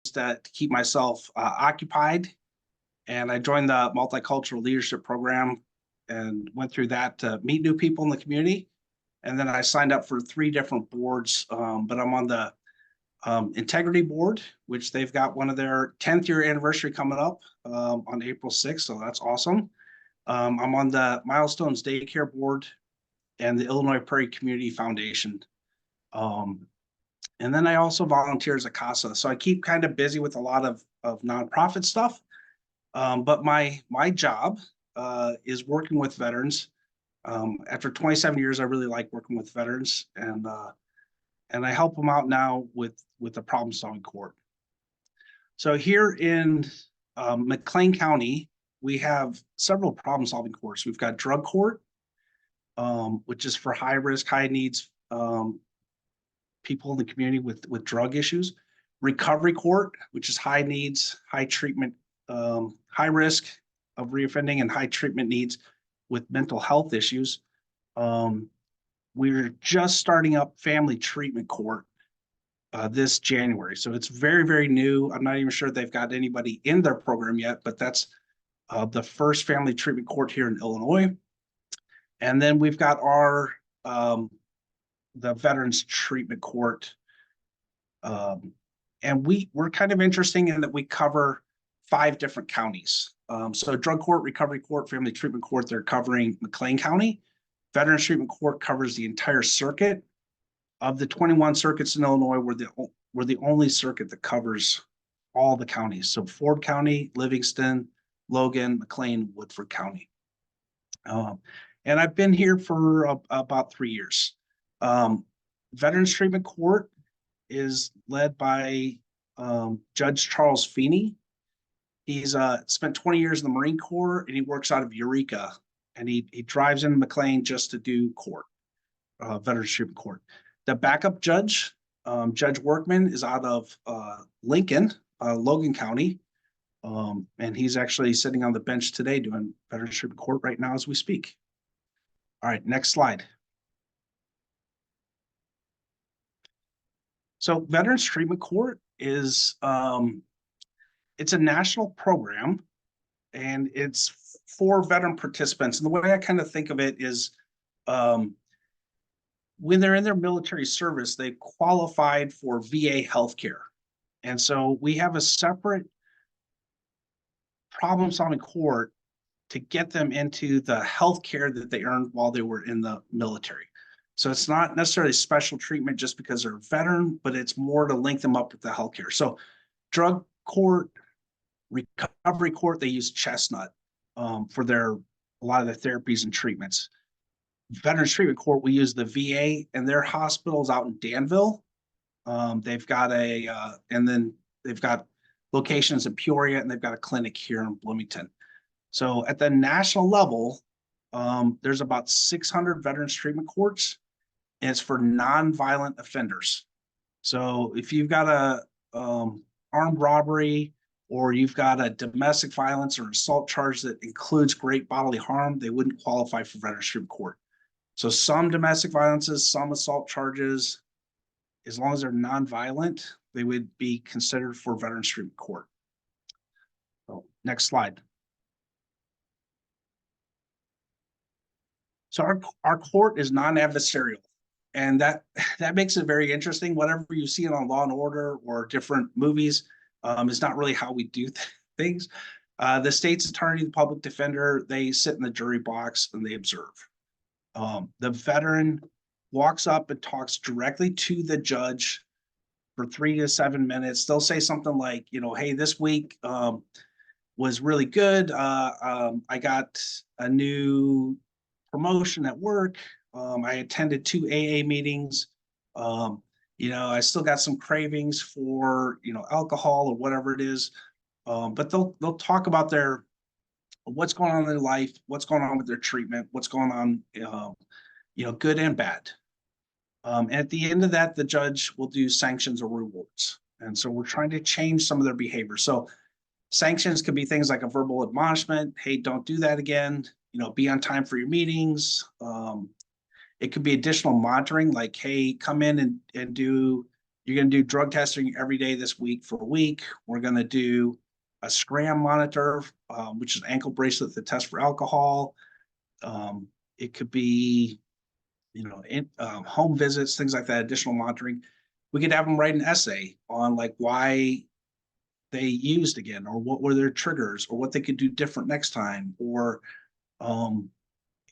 to keep myself occupied, and I joined the multicultural leadership program and went through that to meet new people in the community. And then I signed up for 3 different boards, but I'm on the Integrity Board, which they've got one of their 10th year anniversary coming up on April 6th, so that's awesome. I'm on the Milestones Daycare Board and the Illinois Prairie Community Foundation. And then I also volunteer as a CASA. So I keep kind of busy with a lot of nonprofit stuff. But my job is working with veterans. After 27 years, I really like working with veterans, and I help them out now with the problem solving court. So here in McLean County, we have several problem solving courts. We've got drug court, which is for high risk, high needs people in the community with drug issues. Recovery court, which is high needs, high treatment, high risk of reoffending and high treatment needs with mental health issues. We're just starting up family treatment court this January. So it's very, very new. I'm not even sure they've got anybody in their program yet, but that's the first family treatment court here in Illinois. And then we've got our the Veterans Treatment Court. And we're kind of interesting in that we cover 5 different counties. So drug court, recovery court, family treatment court, they're covering McLean County. Veterans Treatment Court covers the entire circuit. Of the 21 circuits in Illinois, we're the only circuit that covers all the counties. So Ford County, Livingston, Logan, McLean, Woodford County. And I've been here for about 3 years. Veterans Treatment Court is led by Judge Charles Feeney. He's spent 20 years in the Marine Corps, and he works out of Eureka, and he drives into McLean just to do court, Veterans Treatment Court. The backup judge, Judge Workman, is out of Lincoln, Logan County, and he's actually sitting on the bench today doing Veterans Treatment Court right now as we speak. All right, next slide. So Veterans Treatment Court is, it's a national program, and it's for veteran participants. And the way I kind of think of it is when they're in their military service, they qualified for VA healthcare. And so we have a separate problem-solving court to get them into the healthcare that they earned while they were in the military. So it's not necessarily special treatment just because they're a veteran, but it's more to link them up with the healthcare. So drug court, recovery court, they use Chestnut for a lot of their therapies and treatments. Veterans Treatment Court, we use the VA, and their hospitals out in Danville. They've got and then they've got locations in Peoria, and they've got a clinic here in Bloomington. So at the national level, there's about 600 veterans treatment courts, and it's for nonviolent offenders. So if you've got a armed robbery, or you've got a domestic violence or assault charge that includes great bodily harm, they wouldn't qualify for veterans treatment court. So some domestic violences, some assault charges, as long as they're nonviolent, they would be considered for veterans treatment court. So next slide. So our court is non-adversarial, and that makes it very interesting. Whatever you see on Law and Order or different movies is not really how we do things. The state's attorney, the public defender, they sit in the jury box and they observe. The veteran walks up and talks directly to the judge for 3 to 7 minutes. They'll say something like, hey, this week was really good. I got a new promotion at work. I attended 2 AA meetings. I still got some cravings for, alcohol or whatever it is. But they'll talk about what's going on in their life, what's going on with their treatment, what's going on, good and bad. And at the end of that, the judge will do sanctions or rewards. And so we're trying to change some of their behavior. So sanctions could be things like a verbal admonishment. Hey, don't do that again. Be on time for your meetings. It could be additional monitoring, like, hey, come in and do You're going to do drug testing every day this week for a week. We're going to do a scram monitor, which is an ankle bracelet that tests for alcohol. It could be, home visits, things like that, additional monitoring. We could have them write an essay on like why they used again, or what were their triggers, or what they could do different next time. Or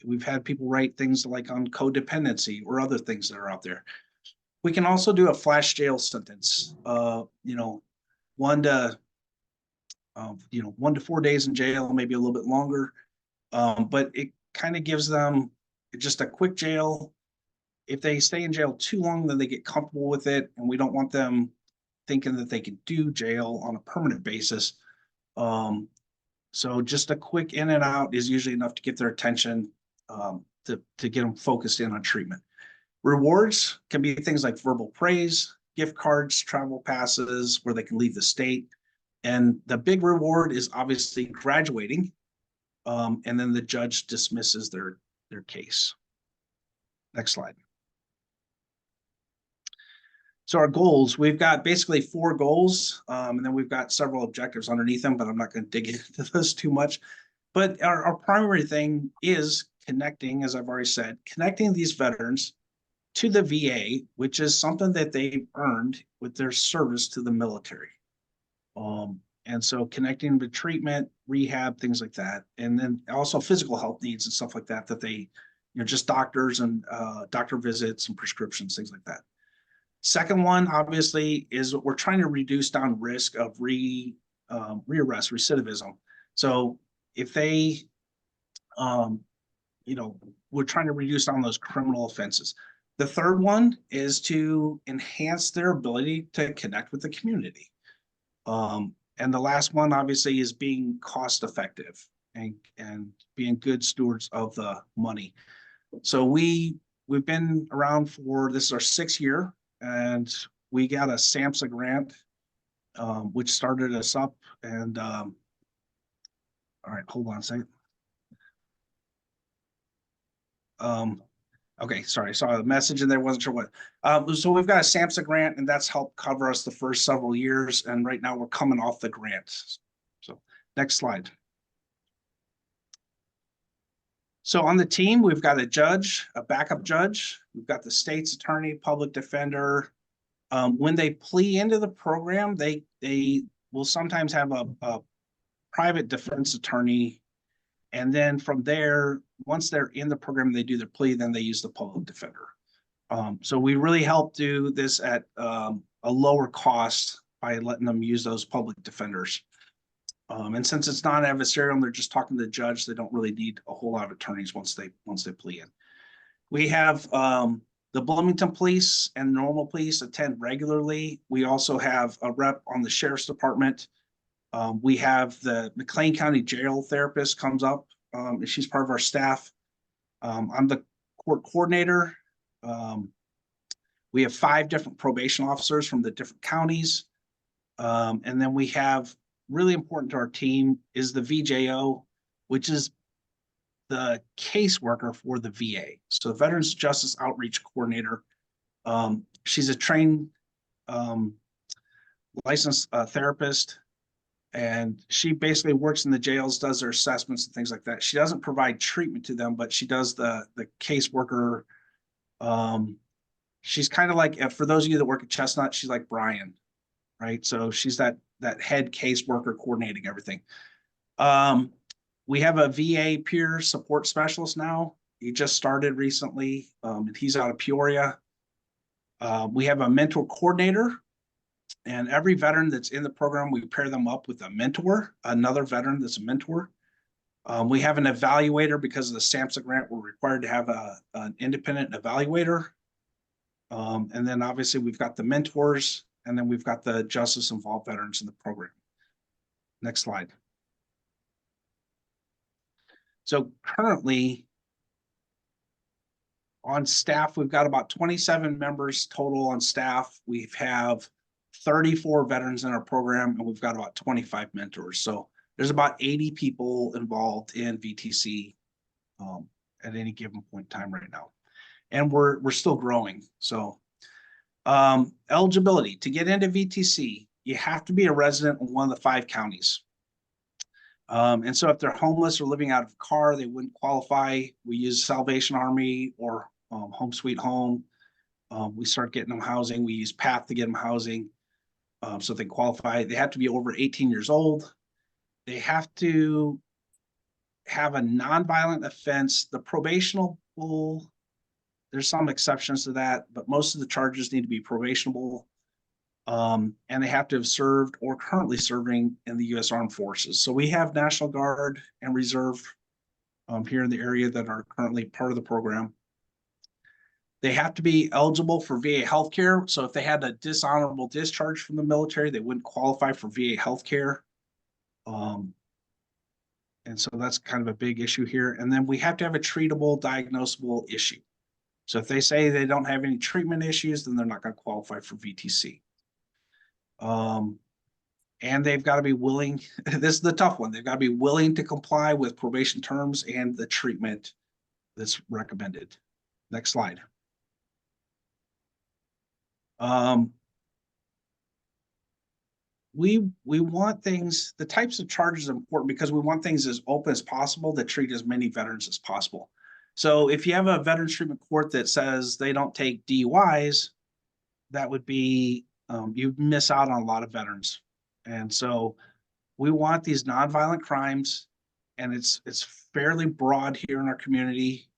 we've had people write things like on codependency or other things that are out there. We can also do a flash jail sentence, 1 to 4 days in jail, maybe a little bit longer. But it kind of gives them just a quick jail. If they stay in jail too long, then they get comfortable with it, and we don't want them thinking that they can do jail on a permanent basis. So just a quick in and out is usually enough to get their attention, to get them focused in on treatment. Rewards can be things like verbal praise, gift cards, travel passes where they can leave the state. And the big reward is obviously graduating. And then the judge dismisses their case. Next slide. So our goals, we've got basically 4 goals, and then we've got several objectives underneath them, but I'm not going to dig into those too much. But our primary thing is connecting, as I've already said, connecting these veterans to the VA, which is something that they've earned with their service to the military. And so connecting with treatment, rehab, things like that. And then also physical health needs and stuff like that, that they, just doctors and doctor visits and prescriptions, things like that. Second one, obviously, is we're trying to reduce down risk of rearrest, recidivism. So if they, we're trying to reduce down those criminal offenses. The third one is to enhance their ability to connect with the community. And the last one, obviously, is being cost effective and being good stewards of the money. So we've been around for, this is our 6th year, and we got a SAMHSA grant, which started us up. And all right, hold on a second. Okay, sorry, I saw a message in there, wasn't sure what. So we've got a SAMHSA grant, and that's helped cover us the first several years. And right now we're coming off the grant. So next slide. So on the team, we've got a judge, a backup judge. We've got the state's attorney, public defender. When they plea into the program, they will sometimes have a private defense attorney. And then from there, once they're in the program, they do their plea, then they use the public defender. So we really help do this at a lower cost by letting them use those public defenders. And since it's not adversarial and they're just talking to the judge, they don't really need a whole lot of attorneys once they plea in. We have the Bloomington Police and Normal Police attend regularly. We also have a rep on the Sheriff's Department. We have the McLean County Jail therapist comes up, and she's part of our staff. I'm the court coordinator. We have 5 different probation officers from the different counties. And then we have, really important to our team, is the VJO, which is the caseworker for the VA. So the Veterans Justice Outreach Coordinator. She's a trained licensed therapist, and she basically works in the jails, does their assessments and things like that. She doesn't provide treatment to them, but she does the caseworker. She's kind of like, for those of you that work at Chestnut, she's like Brian, right? So she's that head caseworker coordinating everything. We have a VA peer support specialist now. He just started recently, and he's out of Peoria. We have a mentor coordinator, and every veteran that's in the program, we pair them up with a mentor, another veteran that's a mentor. We have an evaluator. Because of the SAMHSA grant, we're required to have an independent evaluator. And then obviously we've got the mentors, and then we've got the justice involved veterans in the program. Next slide. So currently on staff, we've got about 27 members total on staff. We have 34 veterans in our program, and we've got about 25 mentors. So there's about 80 people involved in VTC at any given point in time right now. And we're still growing. So Eligibility to get into VTC, you have to be a resident in one of the 5 counties. And so if they're homeless or living out of a car, they wouldn't qualify. We use Salvation Army or Home Sweet Home. We start getting them housing. We use PATH to get them housing. So they qualify. They have to be over 18 years old. They have to have a nonviolent offense. The probationable, there's some exceptions to that, but most of the charges need to be probationable. And they have to have served or currently serving in the U.S. Armed Forces. So we have National Guard and Reserve here in the area that are currently part of the program. They have to be eligible for VA healthcare. So if they had a dishonorable discharge from the military, they wouldn't qualify for VA healthcare. And so that's kind of a big issue here. And then we have to have a treatable, diagnosable issue. So if they say they don't have any treatment issues, then they're not going to qualify for VTC. And they've got to be willing, this is the tough one, they've got to be willing to comply with probation terms and the treatment that's recommended. Next slide. We want things, the types of charges are important because we want things as open as possible that treat as many veterans as possible. So if you have a veterans treatment court that says they don't take DUIs, that would be, you miss out on a lot of veterans. And so we want these nonviolent crimes, and it's fairly broad here in our community.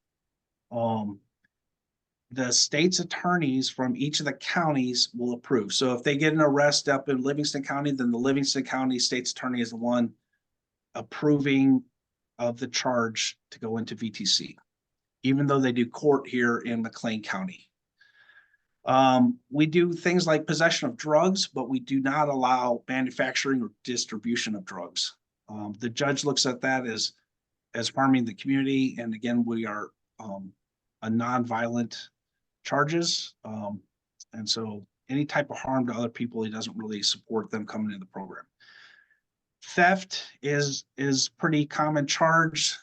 The state's attorneys from each of the counties will approve. So if they get an arrest up in Livingston County, then the Livingston County state's attorney is the one approving of the charge to go into VTC, even though they do court here in McLean County. We do things like possession of drugs, but we do not allow manufacturing or distribution of drugs. The judge looks at that as harming the community. And again, we are a nonviolent charges. And so any type of harm to other people, he doesn't really support them coming into the program. Theft is pretty common charge.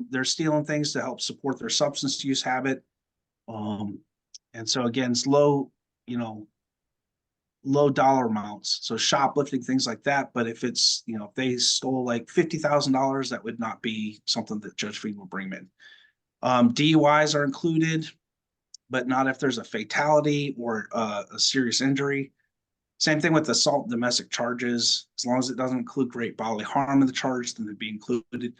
They're stealing things to help support their substance use habit. And so again, it's low dollar amounts. So shoplifting, things like that. But if it's, if they stole like $50,000, that would not be something that Judge Fried will bring in. DUIs are included, but not if there's a fatality or a serious injury. Same thing with assault and domestic charges. As long as it doesn't include great bodily harm in the charge, then it'd be included.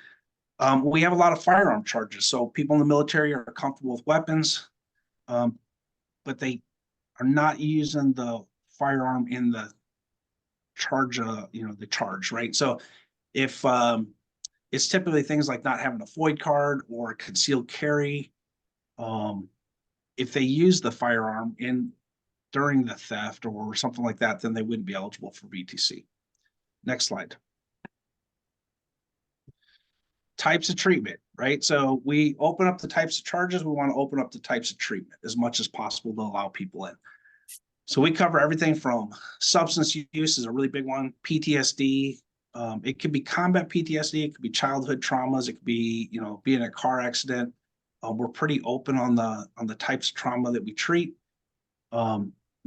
We have a lot of firearm charges. So people in the military are comfortable with weapons, but they are not using the firearm in the charge, the charge, right? So if it's typically things like not having a FOID card or a concealed carry, if they use the firearm during the theft or something like that, then they wouldn't be eligible for VTC. Next slide. Types of treatment, right? So we open up the types of charges. We want to open up the types of treatment as much as possible to allow people in. So we cover everything from substance use is a really big one, PTSD. It could be combat PTSD. It could be childhood traumas. It could be, being in a car accident. We're pretty open on the types of trauma that we treat.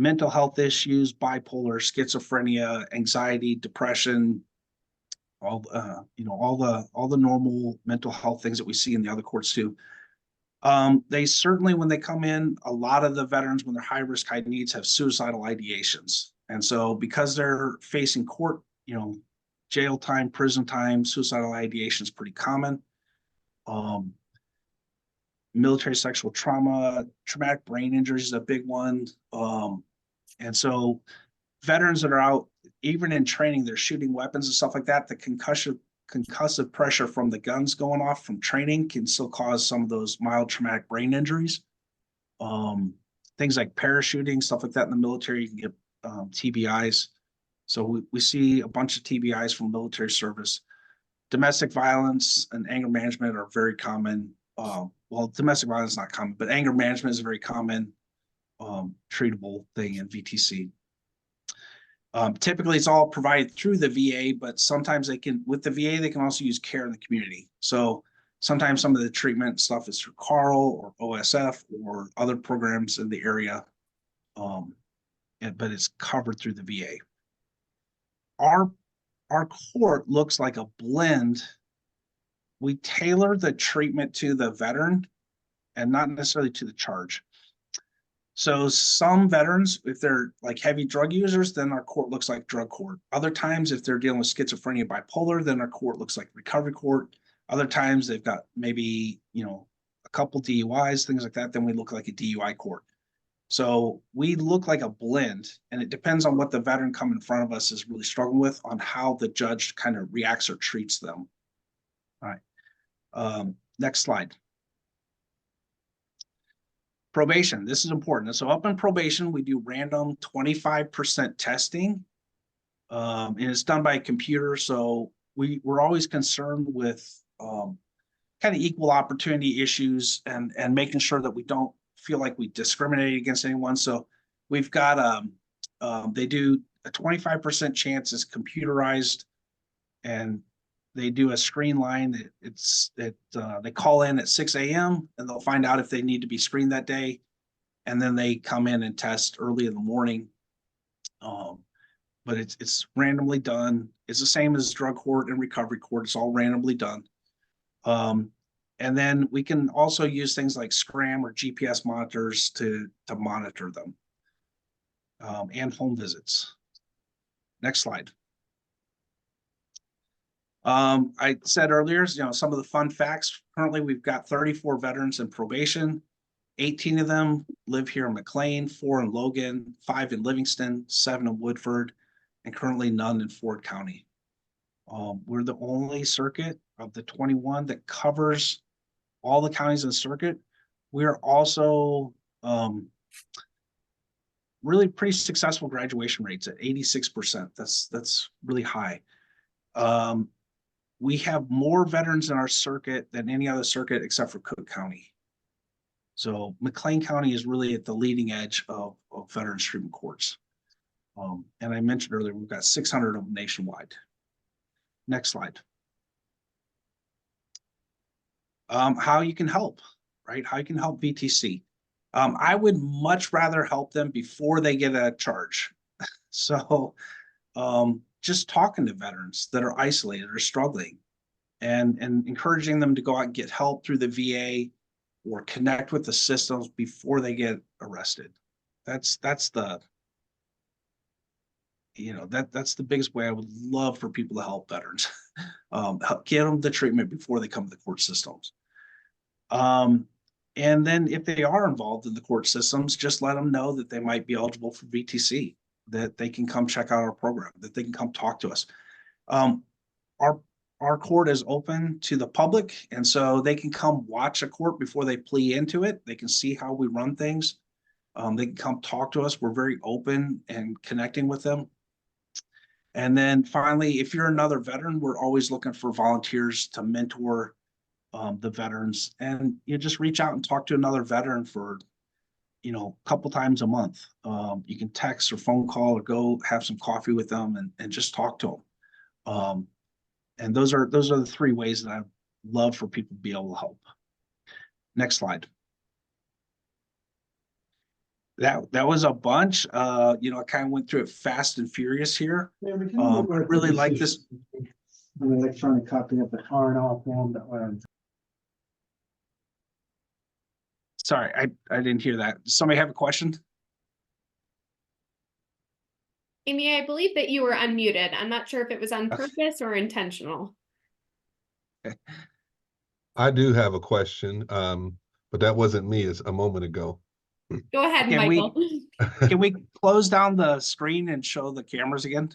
Mental health issues, bipolar, schizophrenia, anxiety, depression, all the normal mental health things that we see in the other courts too. They certainly, when they come in, a lot of the veterans, when they're high risk, high needs, have suicidal ideations. And so because they're facing court, jail time, prison time, suicidal ideation is pretty common. Military sexual trauma, traumatic brain injuries is a big one. And so veterans that are out, even in training, they're shooting weapons and stuff like that. The concussive pressure from the guns going off from training can still cause some of those mild traumatic brain injuries. Things like parachuting, stuff like that in the military, you can get TBIs. So we see a bunch of TBIs from military service. Domestic violence and anger management are very common. Well, domestic violence is not common, but anger management is a very common treatable thing in VTC. Typically, it's all provided through the VA, but sometimes with the VA, they can also use care in the community. So sometimes some of the treatment stuff is through CARL or OSF or other programs in the area. but it's covered through the VA. Our court looks like a blend. We tailor the treatment to the veteran and not necessarily to the charge. So some veterans, if they're like heavy drug users, then our court looks like drug court. Other times, if they're dealing with schizophrenia, bipolar, then our court looks like recovery court. Other times they've got maybe, a couple DUIs, things like that, then we look like a DUI court. So we look like a blend, and it depends on what the veteran coming in front of us is really struggling with on how the judge kind of reacts or treats them. All right. Next slide. Probation, this is important. So up in probation, we do random 25% testing, and it's done by a computer. So we're always concerned with kind of equal opportunity issues and making sure that we don't feel like we discriminate against anyone. So we've got they do a 25% chance is computerized, and they do a screen line. They call in at 6 a.m. and they'll find out if they need to be screened that day, and then they come in and test early in the morning. But it's randomly done. It's the same as drug court and recovery court. It's all randomly done. And then we can also use things like Scram or GPS monitors to monitor them, and home visits. Next slide. I said earlier, some of the fun facts. Currently, we've got 34 veterans in probation. 18 of them live here in McLean, 4 in Logan, 5 in Livingston, 7 in Woodford, and currently none in Ford County. We're the only circuit of the 21 that covers all the counties in the circuit. We're also really pretty successful graduation rates at 86%. That's really high. We have more veterans in our circuit than any other circuit except for Cook County. So McLean County is really at the leading edge of veterans treatment courts. And I mentioned earlier, we've got 600 of them nationwide. Next slide. How you can help, right? How you can help VTC. I would much rather help them before they get a charge. So just talking to veterans that are isolated or struggling and encouraging them to go out and get help through the VA or connect with the systems before they get arrested. That's the biggest way I would love for people to help veterans. Get them the treatment before they come to the court systems. And then if they are involved in the court systems, just let them know that they might be eligible for VTC, that they can come check out our program, that they can come talk to us. Our court is open to the public, and so they can come watch a court before they plea into it. They can see how we run things. They can come talk to us. We're very open and connecting with them. And then finally, if you're another veteran, we're always looking for volunteers to mentor the veterans, and you just reach out and talk to another veteran for, a couple times a month. You can text or phone call or go have some coffee with them and just talk to them. And those are the 3 ways that I'd love for people to be able to help. Next slide. That was a bunch. I kind of went through it fast and furious here. Yeah, I really like this. An electronic copy of the R&R form that went. Sorry, I didn't hear that. Does somebody have a question? Amy, I believe that you were unmuted. I'm not sure if it was on purpose or intentional. I do have a question, but that wasn't me. It's a moment ago. Go ahead, Can Michael. Can we close down the screen and show the cameras again?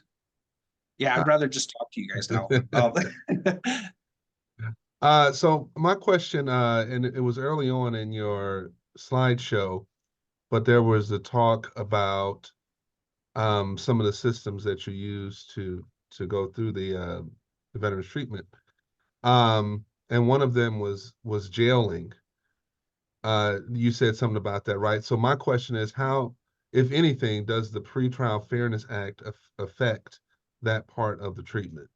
Yeah, I'd rather just talk to you guys now. So my question, and it was early on in your slideshow, but there was the talk about some of the systems that you use to go through the veterans treatment, and one of them was jailing. You said something about that, right? So my question is, how, if anything, does the Pretrial Fairness Act affect that part of the treatment?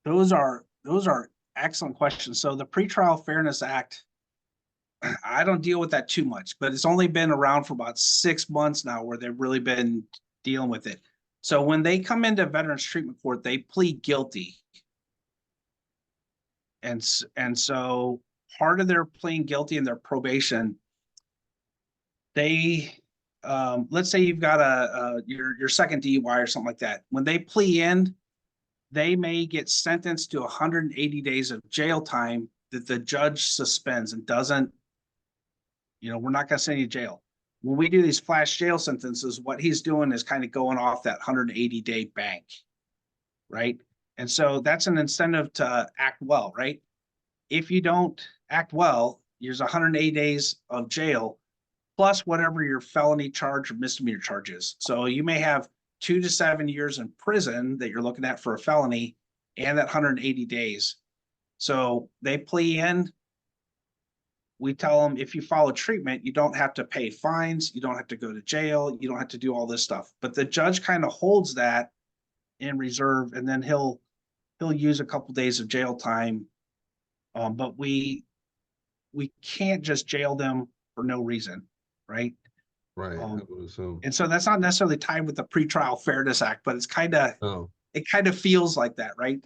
Those are excellent questions. So the Pretrial Fairness Act, I don't deal with that too much, but it's only been around for about 6 months now where they've really been dealing with it. So when they come into Veterans Treatment Court, they plead guilty. And so part of their pleading guilty and their probation, they, let's say you've got your second DUI or something like that. When they plea in, they may get sentenced to 180 days of jail time that the judge suspends and doesn't, we're not going to send you to jail. When we do these flash jail sentences, what he's doing is kind of going off that 180-day bank, right? And so that's an incentive to act well, right? If you don't act well, there's 180 days of jail plus whatever your felony charge or misdemeanor charge is. So you may have 2 to 7 years in prison that you're looking at for a felony and that 180 days. So they plea in. We tell them if you follow treatment, you don't have to pay fines. You don't have to go to jail. You don't have to do all this stuff. But the judge kind of holds that in reserve, and then he'll use a couple days of jail time. But we can't just jail them for no reason, right? Right, I would assume. And so that's not necessarily tied with the Pretrial Fairness Act, but it's it kind of feels like that, right?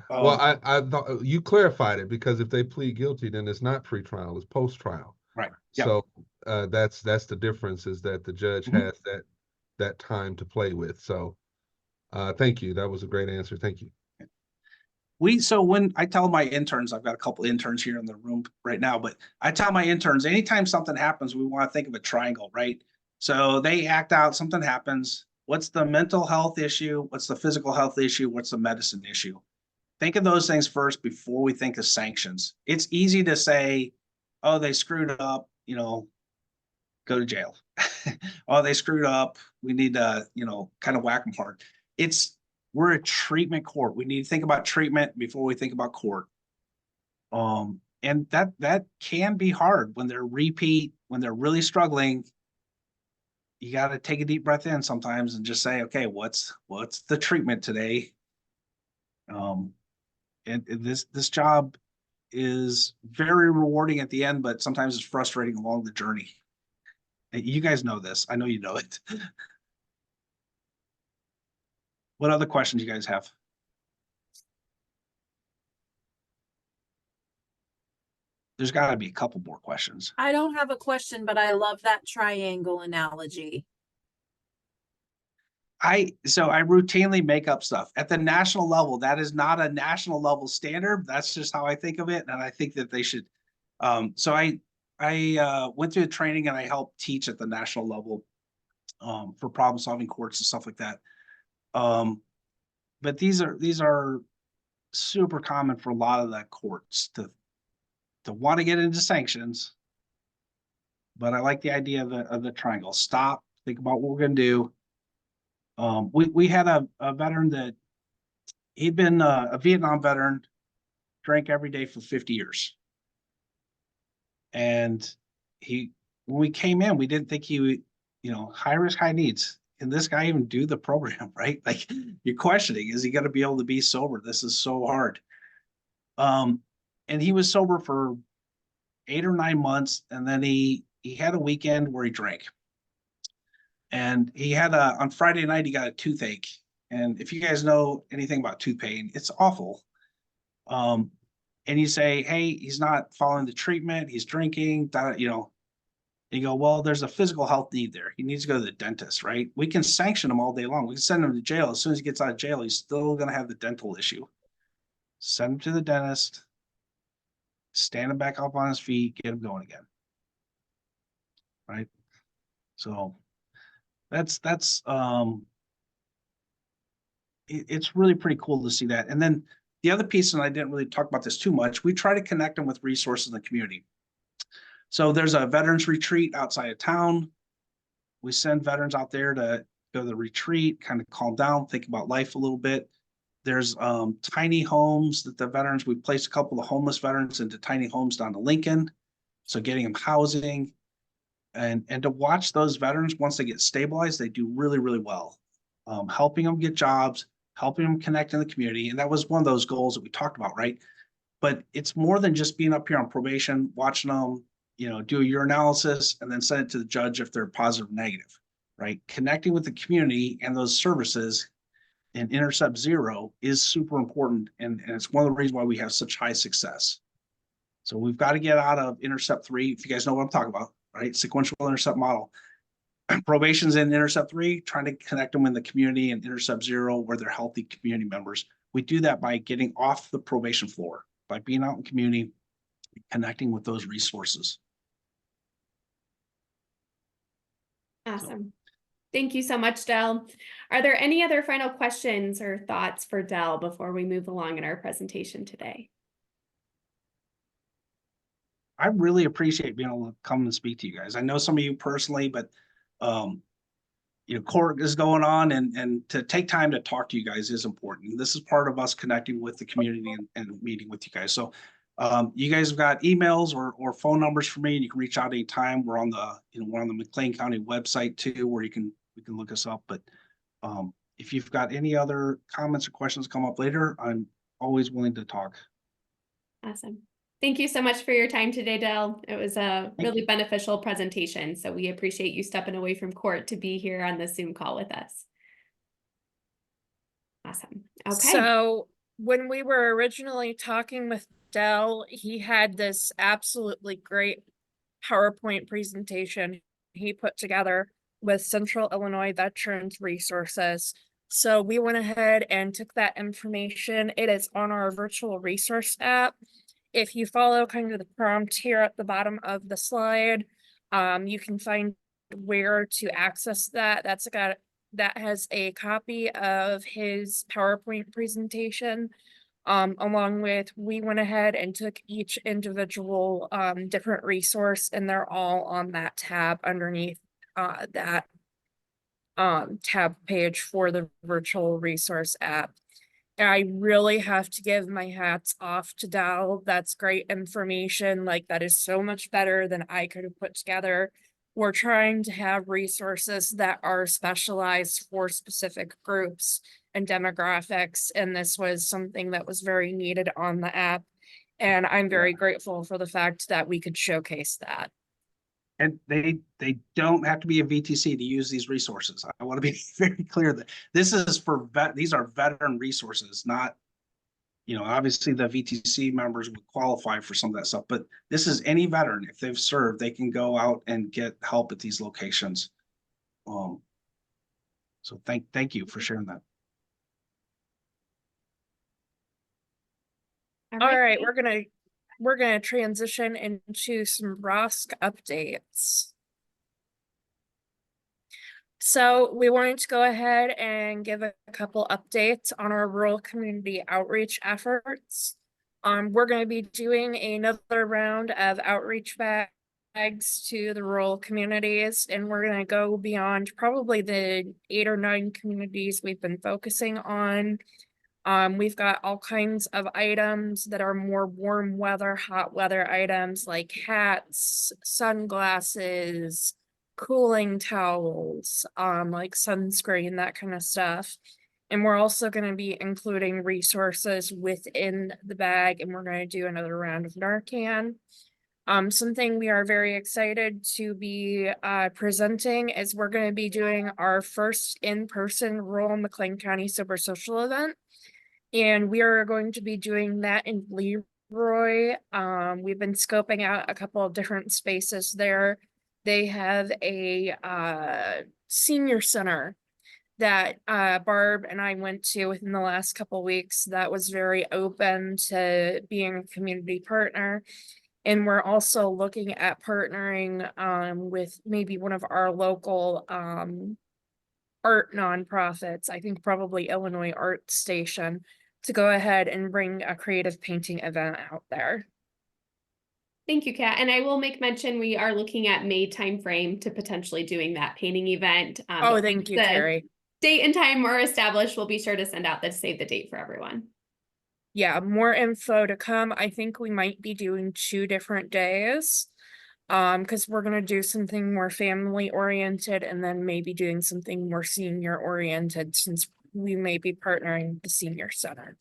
Well, I thought you clarified it, because if they plead guilty, then it's not pre-trial, it's post-trial. Right. Yeah. So that's the difference, is that the judge has that time to play with. So thank you. That was a great answer. Thank you. So when I tell my interns, I've got a couple interns here in the room right now, but I tell my interns, anytime something happens, we want to think of a triangle, right? So they act out, something happens. What's the mental health issue? What's the physical health issue? What's the medicine issue? Think of those things first before we think of sanctions. It's easy to say, oh, they screwed up, go to jail. Oh, they screwed up. We need to, kind of whack them hard. We're a treatment court. We need to think about treatment before we think about court. And that can be hard when they're when they're really struggling. You got to take a deep breath in sometimes and just say, okay, what's the treatment today? And this job is very rewarding at the end, but sometimes it's frustrating along the journey. You guys know this. I know you know it. What other questions you guys have? There's got to be a couple more questions. I don't have a question, but I love that triangle analogy. So I routinely make up stuff at the national level. That is not a national level standard. That's just how I think of it. And I think that they should. So I went through the training and I helped teach at the national level for problem solving courts and stuff like that. But these are super common for a lot of the courts to want to get into sanctions. But I like the idea of the triangle. Stop, think about what we're going to do. We had a veteran that he'd been a Vietnam veteran, drank every day for 50 years. And when we came in, we didn't think he would, high risk, high needs. Can this guy even do the program, right? Like, you're questioning, is he going to be able to be sober? This is so hard. And he was sober for 8 or 9 months. And then he had a weekend where he drank. And he had on Friday night, he got a toothache. And if you guys know anything about tooth pain, it's awful. And you say, hey, he's not following the treatment. He's drinking, you go, well, there's a physical health need there. He needs to go to the dentist, right? We can sanction him all day long. We can send him to jail. As soon as he gets out of jail, he's still going to have the dental issue. Send him to the dentist, stand him back up on his feet, get him going again. Right? So it's really pretty cool to see that. And then the other piece, and I didn't really talk about this too much, we try to connect them with resources in the community. So there's a veterans retreat outside of town. We send veterans out there to go to the retreat, kind of calm down, think about life a little bit. There's tiny homes that the veterans, we placed a couple of homeless veterans into tiny homes down to Lincoln. So getting them housing and to watch those veterans, once they get stabilized, they do really, really well. Helping them get jobs, helping them connect in the community. And that was one of those goals that we talked about, right? But it's more than just being up here on probation, watching them do your analysis and then send it to the judge if they're positive or negative, right? Connecting with the community and those services in Intercept 0 is super important. And it's one of the reasons why we have such high success. So we've got to get out of Intercept 3, if you guys know what I'm talking about, right? Sequential intercept model. Probation's in Intercept 3, trying to connect them in the community, and Intercept 0 where they're healthy community members. We do that by getting off the probation floor, by being out in the community, connecting with those resources. Awesome. Thank you so much, Del. Are there any other final questions or thoughts for Del before we move along in our presentation today? I really appreciate being able to come and speak to you guys. I know some of you personally, but court is going on, and to take time to talk to you guys is important. This is part of us connecting with the community and meeting with you guys. So you guys have got emails or phone numbers for me, and you can reach out anytime. We're on the we're on the McLean County website too, where we can look us up. But if you've got any other comments or questions come up later, I'm always willing to talk. Awesome. Thank you so much for your time today, Del. It was a really beneficial presentation. So we appreciate you stepping away from court to be here on the Zoom call with us. Awesome. Okay. So when we were originally talking with Del, he had this absolutely great PowerPoint presentation he put together with Central Illinois Veterans Resources. So we went ahead and took that information. It is on our virtual resource app. If you follow kind of the prompt here at the bottom of the slide, you can find where to access that. That has a copy of his PowerPoint presentation, along with, we went ahead and took each individual different resource, and they're all on that tab underneath that tab page for the virtual resource app. I really have to give my hats off to Del. That's great information. Like, that is so much better than I could have put together. We're trying to have resources that are specialized for specific groups and demographics, and this was something that was very needed on the app. And I'm very grateful for the fact that we could showcase that. And they don't have to be a VTC to use these resources. I want to be very clear that this is for these are veteran resources, not, obviously the VTC members would qualify for some of that stuff, but this is any veteran. If they've served, they can go out and get help at these locations. So thank you for sharing that. All right, we're gonna transition into some ROSC updates. So we wanted to go ahead and give a couple updates on our rural community outreach efforts. We're going to be doing another round of outreach bags to the rural communities, and we're going to go beyond probably the 8 or 9 communities we've been focusing on. We've got all kinds of items that are more warm weather, hot weather items like hats, sunglasses, cooling towels, like sunscreen, that kind of stuff. And we're also going to be including resources within the bag, and we're going to do another round of Narcan. Something we are very excited to be presenting is we're going to be doing our first in-person rural McLean County Sober Social event. And we are going to be doing that in Leroy. We've been scoping out a couple of different spaces there. They have a senior center that Barb and I went to within the last couple of weeks that was very open to being a community partner. And we're also looking at partnering with maybe one of our local art nonprofits, I think probably Illinois Art Station, to go ahead and bring a creative painting event out there. Thank you, Kat. And I will make mention, we are looking at May timeframe to potentially doing that painting event. Oh, thank you, Terry. Date and time are established. We'll be sure to send out the save the date for everyone. Yeah, more info to come. I think we might be doing 2 different days. Because we're gonna do something more family oriented and then maybe doing something more senior oriented, since we may be partnering with the senior center.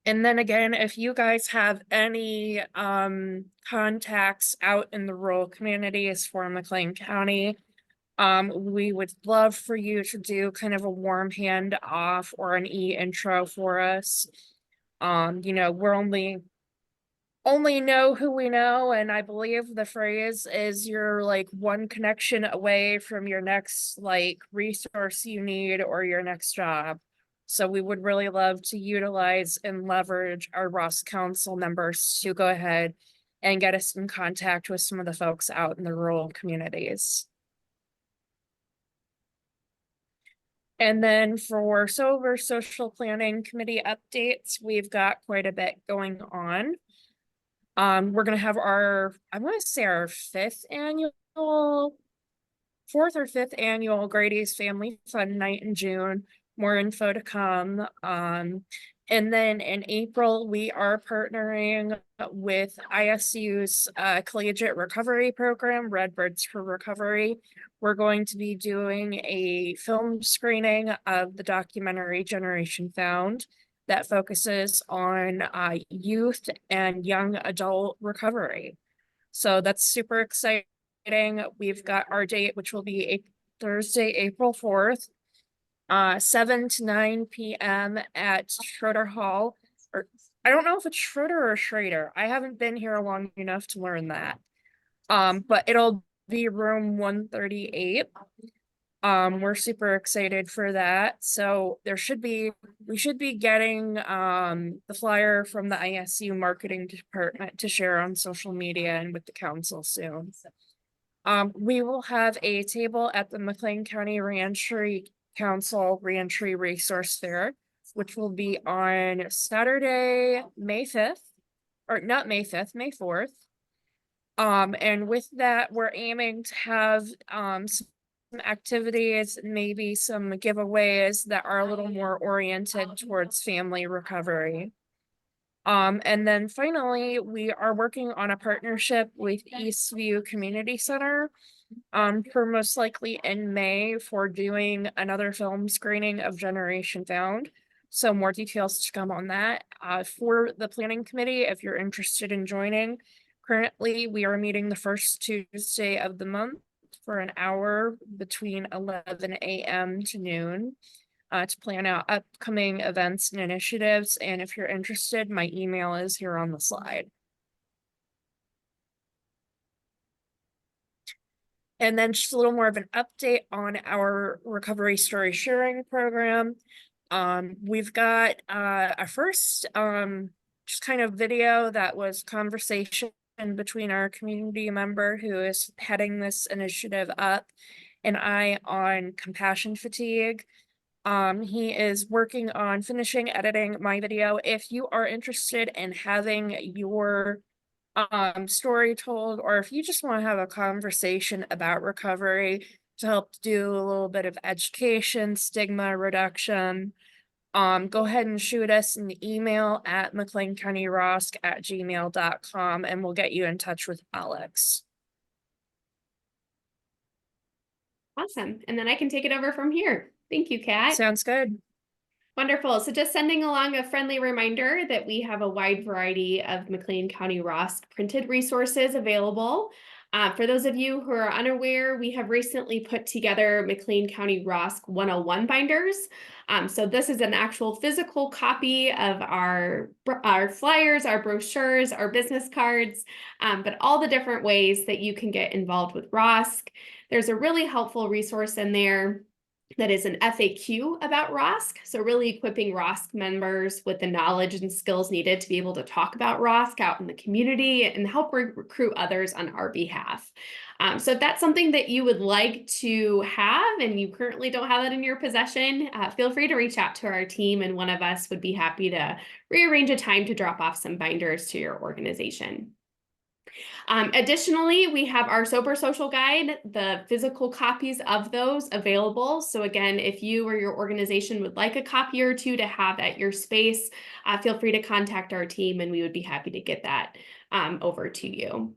And then again, if you guys have any contacts out in the rural communities for McLean County, we would love for you to do kind of a warm hand off or an e-intro for us. You know, we're only know who we know, and I believe the phrase is you're like one connection away from your next like resource you need or your next job. So we would really love to utilize and leverage our ROSC Council members to go ahead and get us in contact with some of the folks out in the rural communities. And then for sober social planning committee updates, we've got quite a bit going on. We're gonna have our, I'm gonna say our fourth or fifth annual Grady's Family Fun Night in June. More info to come. And then in April, we are partnering with ISU's collegiate recovery program, Redbirds for Recovery. We're going to be doing a film screening of the documentary Generation Found that focuses on youth and young adult recovery. So that's super exciting. We've got our date, which will be Thursday, April 4th, 7 to 9 p.m. at Schroeder Hall. Or I don't know if it's Schroeder or Schrader. I haven't been here long enough to learn that. But it'll be room 138. We're super excited for that. So we should be getting the flyer from the ISU marketing department to share on social media and with the council soon. We will have a table at the McLean County Reentry Council Reentry Resource Fair, which will be on Saturday, May 5th, or not May 5th, May 4th. And with that, we're aiming to have some activities, maybe some giveaways that are a little more oriented towards family recovery. And then finally, we are working on a partnership with Eastview Community Center for most likely in May for doing another film screening of Generation Found. So more details to come on that. For the planning committee, if you're interested in joining, currently we are meeting the first Tuesday of the month for an hour between 11 a.m. to noon to plan out upcoming events and initiatives. And if you're interested, my email is here on the slide. And then just a little more of an update on our recovery story sharing program. We've got a first just kind of video that was conversation between our community member who is heading this initiative up and I on compassion fatigue. He is working on finishing editing my video. If you are interested in having your story told, or if you just want to have a conversation about recovery to help do a little bit of education, stigma reduction, go ahead and shoot us an email at mcleancountyrosk@gmail.com and we'll get you in touch with Alex. Awesome. And then I can take it over from here. Thank you, Kat. Sounds good. Wonderful. So just sending along a friendly reminder that we have a wide variety of McLean County ROSC printed resources available. For those of you who are unaware, we have recently put together McLean County ROSC 101 binders. So this is an actual physical copy of our flyers, our brochures, our business cards, but all the different ways that you can get involved with ROSC. There's a really helpful resource in there that is an FAQ about ROSC. So really equipping ROSC members with the knowledge and skills needed to be able to talk about ROSC out in the community and help recruit others on our behalf. So if that's something that you would like to have and you currently don't have that in your possession, feel free to reach out to our team and one of us would be happy to rearrange a time to drop off some binders to your organization. Additionally, we have our Sober Social Guide, the physical copies of those available. So again, if you or your organization would like a copy or two to have at your space, feel free to contact our team and we would be happy to get that over to you.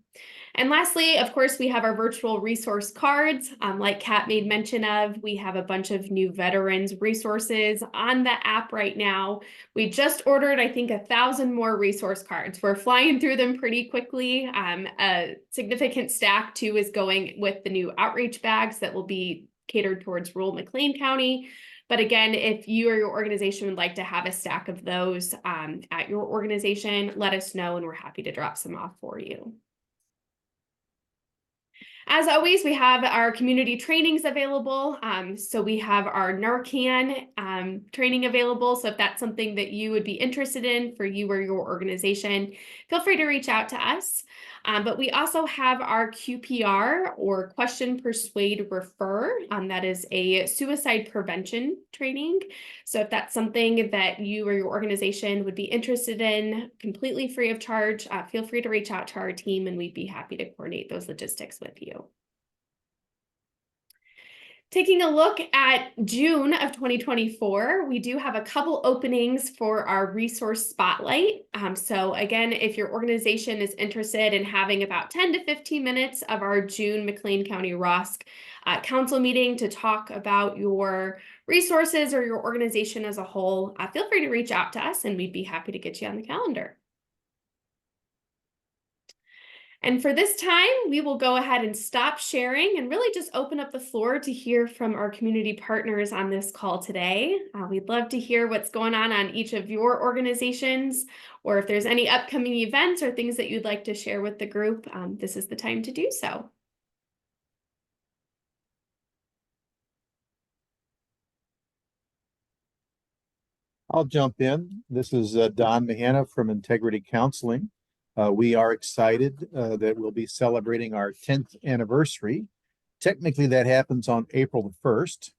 And lastly, of course, we have our virtual resource cards. Like Kat made mention of, we have a bunch of new veterans resources on the app right now. We just ordered, I think, 1,000 more resource cards. We're flying through them pretty quickly. A significant stack too is going with the new outreach bags that will be catered towards rural McLean County. But again, if you or your organization would like to have a stack of those at your organization, let us know and we're happy to drop some off for you. As always, we have our community trainings available. So we have our Narcan training available. So if that's something that you would be interested in for you or your organization, feel free to reach out to us. But we also have our QPR, or Question, Persuade, Refer. That is a suicide prevention training. So if that's something that you or your organization would be interested in, completely free of charge, feel free to reach out to our team and we'd be happy to coordinate those logistics with you. Taking a look at June of 2024, we do have a couple openings for our resource spotlight. So again, if your organization is interested in having about 10 to 15 minutes of our June McLean County ROSC council meeting to talk about your resources or your organization as a whole, feel free to reach out to us and we'd be happy to get you on the calendar. And for this time, we will go ahead and stop sharing and really just open up the floor to hear from our community partners on this call today. We'd love to hear what's going on each of your organizations, or if there's any upcoming events or things that you'd like to share with the group, this is the time to do so. I'll jump in. This is Don Mahana from Integrity Counseling. We are excited that we'll be celebrating our 10th anniversary. Technically, that happens on April the 1st.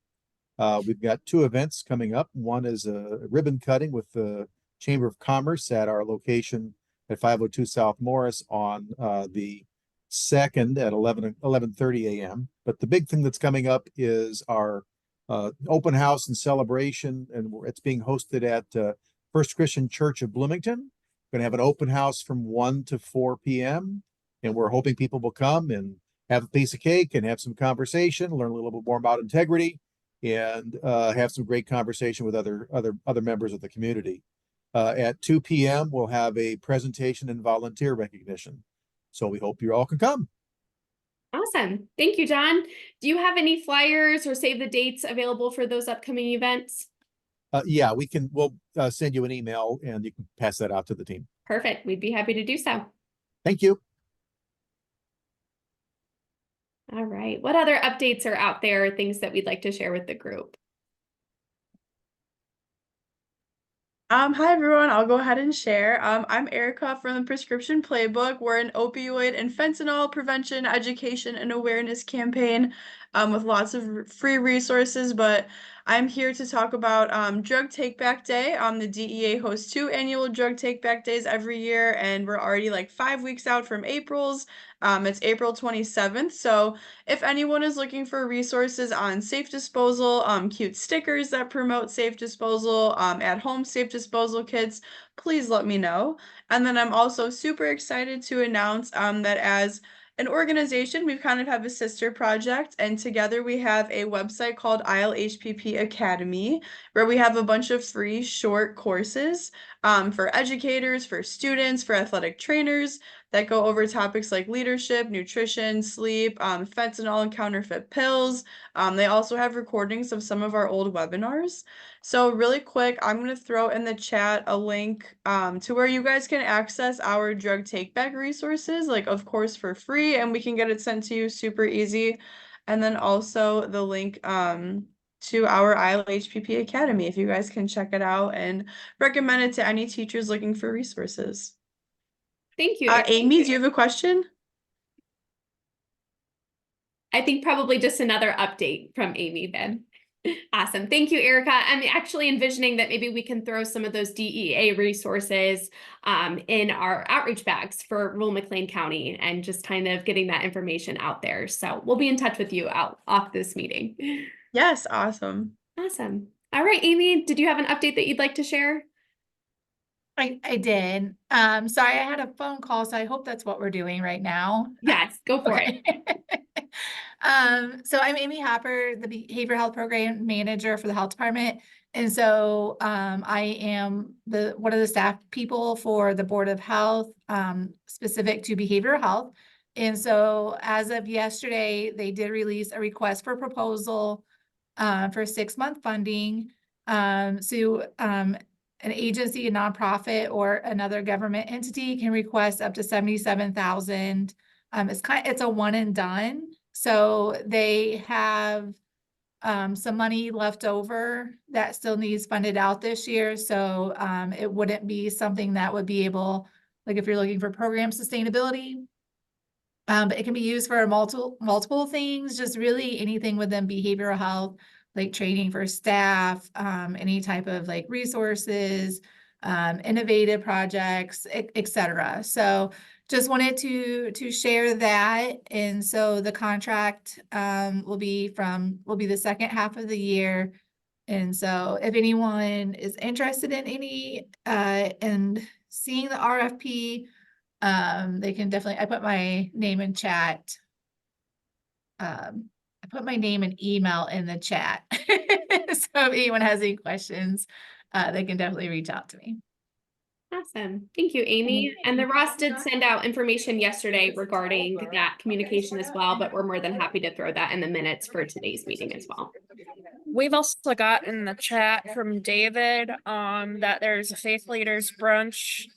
We've got two events coming up. One is a ribbon cutting with the Chamber of Commerce at our location at 502 South Morris on the 2nd at 11:30 a.m. But the big thing that's coming up is our open house and celebration, and it's being hosted at First Christian Church of Bloomington. Going to have an open house from 1 to 4 p.m. and we're hoping people will come and have a piece of cake and have some conversation, learn a little bit more about integrity, and have some great conversation with other members of the community. At 2 p.m. we'll have a presentation and volunteer recognition. So we hope you all can come. Awesome. Thank you, John. Do you have any flyers or save the dates available for those upcoming events? Yeah, we'll send you an email and you can pass that out to the team. Perfect. We'd be happy to do so. Thank you. All right. What other updates are out there, things that we'd like to share with the group? Hi everyone, I'll go ahead and share. I'm Erica from the Prescription Playbook. We're an opioid and fentanyl prevention, education, and awareness campaign with lots of free resources, but I'm here to talk about Drug Take Back Day. The DEA hosts 2 annual Drug Take Back Days every year, and we're already like 5 weeks out from April's. It's April 27th, so if anyone is looking for resources on safe disposal, cute stickers that promote safe disposal, at-home safe disposal kits, please let me know. And then I'm also super excited to announce that as an organization, we kind of have a sister project, and together we have a website called ILHPP Academy, where we have a bunch of free short courses for educators, for students, for athletic trainers that go over topics like leadership, nutrition, sleep, fentanyl and counterfeit pills. They also have recordings of some of our old webinars. So really quick, I'm going to throw in the chat a link to where you guys can access our drug take back resources, like of course for free, and we can get it sent to you super easy. And then also the link to our ILHPP Academy, if you guys can check it out, and recommend it to any teachers looking for resources. Thank you. Amy, do you have a question? I think probably just another update from Amy then. Awesome. Thank you, Erica. I'm actually envisioning that maybe we can throw some of those DEA resources in our outreach bags for rural McLean County and just kind of getting that information out there. So we'll be in touch with you off this meeting. Yes, awesome. Awesome. All right, Amy, did you have an update that you'd like to share? I did. Sorry, I had a phone call, so I hope that's what we're doing right now. Yes, go for it. So I'm Amy Hopper, the Behavioral Health Program Manager for the Health Department. And so I am one of the staff people for the Board of Health, specific to behavioral health. And so as of yesterday, they did release a request for proposal for 6-month funding. An agency, a nonprofit, or another government entity can request up to $77,000. It's a one and done. So they have some money left over that still needs funded out this year. So it wouldn't be something that would be able, like if you're looking for program sustainability, but it can be used for multiple things, just really anything within behavioral health, like training for staff, any type of like resources, innovative projects, et cetera. So just wanted to share that. And so the contract will be the second half of the year. And so if anyone is interested in any and seeing the RFP, they can definitely, I put my name in chat. I put my name and email in the chat. So if anyone has any questions, they can definitely reach out to me. Awesome. Thank you, Amy. And the ROSC did send out information yesterday regarding that communication as well, but we're more than happy to throw that in the minutes for today's meeting as well. We've also got in the chat from David that there's a Faith Leaders Brunch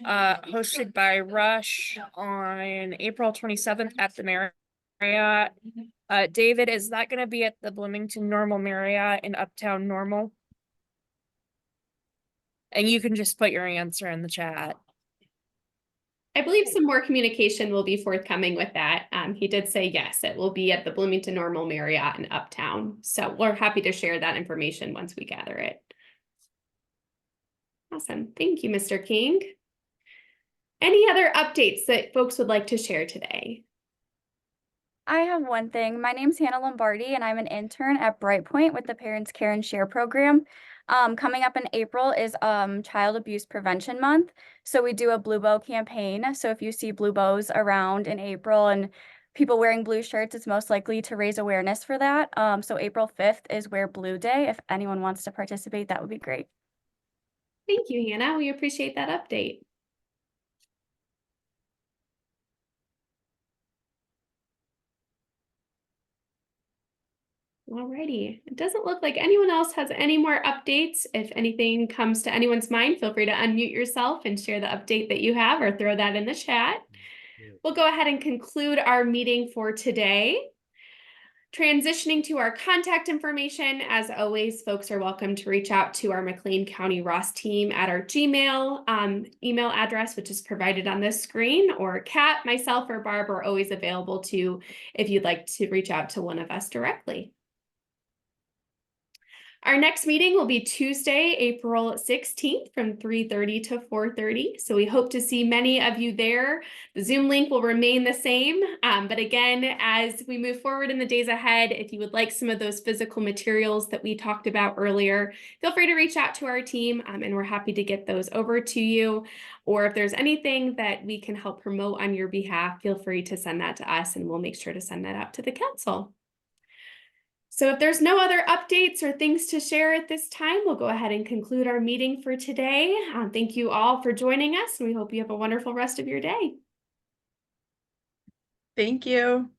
hosted by Rush on April 27th at the Marriott. David, is that going to be at the Bloomington Normal Marriott in Uptown Normal? And you can just put your answer in the chat. I believe some more communication will be forthcoming with that. He did say yes, it will be at the Bloomington Normal Marriott in Uptown. So we're happy to share that information once we gather it. Awesome. Thank you, Mr. King. Any other updates that folks would like to share today? I have one thing. My name's Hannah Lombardi, and I'm an intern at Brightpoint with the Parents Care and Share program. Coming up in April is Child Abuse Prevention Month. So we do a Blue Bow campaign. So if you see blue bows around in April and people wearing blue shirts, it's most likely to raise awareness for that. So April 5th is Wear Blue Day. If anyone wants to participate, that would be great. Thank you, Hannah. We appreciate that update. Alrighty, it doesn't look like anyone else has any more updates. If anything comes to anyone's mind, feel free to unmute yourself and share the update that you have or throw that in the chat. We'll go ahead and conclude our meeting for today. Transitioning to our contact information, as always, folks are welcome to reach out to our McLean County ROSC team at our Gmail email address, which is provided on this screen, or Kat, myself, or Barb are always available to if you'd like to reach out to one of us directly. Our next meeting will be Tuesday, April 16th from 3:30 to 4:30. So we hope to see many of you there. The Zoom link will remain the same. But again, as we move forward in the days ahead, if you would like some of those physical materials that we talked about earlier, feel free to reach out to our team and we're happy to get those over to you. Or if there's anything that we can help promote on your behalf, feel free to send that to us and we'll make sure to send that out to the council. So if there's no other updates or things to share at this time, we'll go ahead and conclude our meeting for today. Thank you all for joining us, and we hope you have a wonderful rest of your day. Thank you.